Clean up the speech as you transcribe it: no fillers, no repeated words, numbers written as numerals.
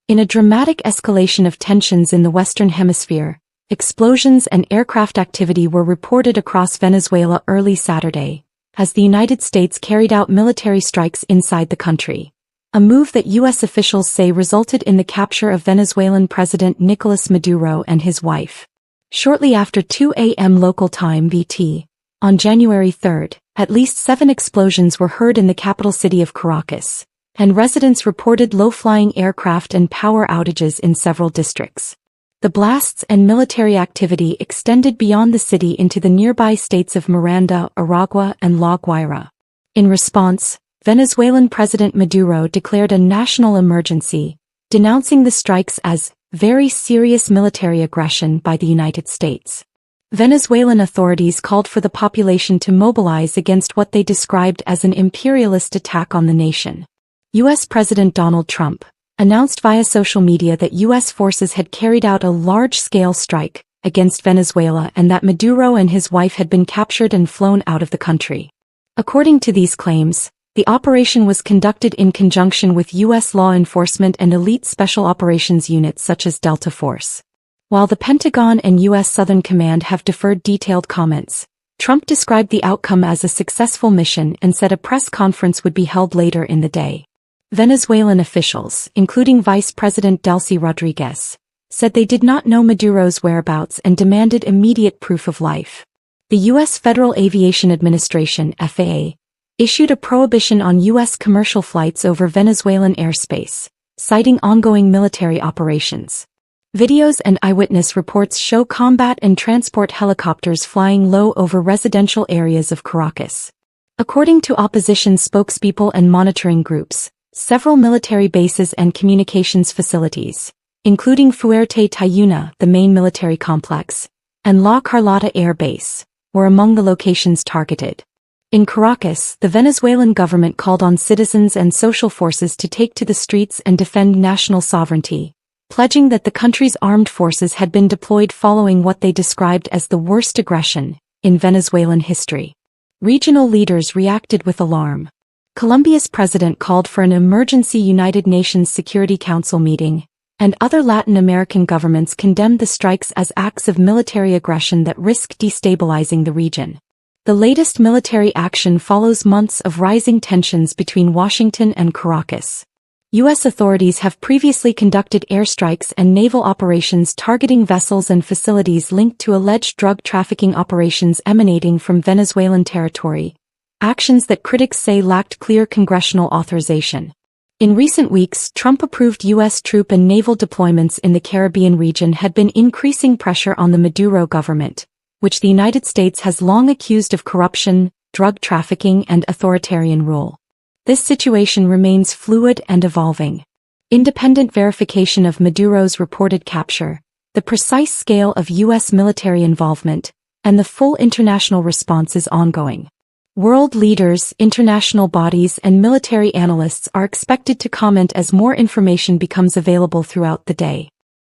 In a dramatic escalation of tensions in the Western Hemisphere, explosions and aircraft activity were reported across Venezuela early Saturday, as the United States carried out military strikes inside the country. A move that U.S. officials say resulted in the capture of Venezuelan President Nicolas Maduro and his wife. Shortly after 2 a.m. local time (VT), on January 3, at least 7 explosions were heard in the capital city of Caracas, and residents reported low-flying aircraft and power outages in several districts. The blasts and military activity extended beyond the city into the nearby states of Miranda, Aragua, and La Guaira. In response, Venezuelan President Maduro declared a national emergency, denouncing the strikes as very serious military aggression by the United States. Venezuelan authorities called for the population to mobilize against what they described as an imperialist attack on the nation. U.S. President Donald Trump announced via social media that U.S. forces had carried out a large-scale strike against Venezuela and that Maduro and his wife had been captured and flown out of the country. According to these claims, the operation was conducted in conjunction with U.S. law enforcement and elite special operations units such as Delta Force. While the Pentagon and U.S. Southern Command have deferred detailed comments, Trump described the outcome as a successful mission and said a press conference would be held later in the day. Venezuelan officials, including Vice President Delcy Rodriguez, said they did not know Maduro's whereabouts and demanded immediate proof of life. The U.S. Federal Aviation Administration (FAA) issued a prohibition on U.S. commercial flights over Venezuelan airspace, citing ongoing military operations. Videos and eyewitness reports show combat and transport helicopters flying low over residential areas of Caracas. According to opposition spokespeople and monitoring groups, several military bases and communications facilities, including Fuerte Tiuna, the main military complex, and La Carlota Air Base, were among the locations targeted. In Caracas, the Venezuelan government called on citizens and social forces to take to the streets and defend national sovereignty, pledging that the country's armed forces had been deployed following what they described as the worst aggression in Venezuelan history. Regional leaders reacted with alarm. Colombia's president called for an emergency United Nations Security Council meeting, and other Latin American governments condemned the strikes as acts of military aggression that risk destabilizing the region. The latest military action follows months of rising tensions between Washington and Caracas. U.S. authorities have previously conducted airstrikes and naval operations targeting vessels and facilities linked to alleged drug trafficking operations emanating from Venezuelan territory, actions that critics say lacked clear congressional authorization. In recent weeks, Trump-approved U.S. troop and naval deployments in the Caribbean region had been increasing pressure on the Maduro government, which the United States has long accused of corruption, drug trafficking, and authoritarian rule. This situation remains fluid and evolving. Independent verification of Maduro's reported capture, the precise scale of U.S. military involvement, and the full international response is ongoing. World leaders, international bodies, and military analysts are expected to comment as more information becomes available throughout the day.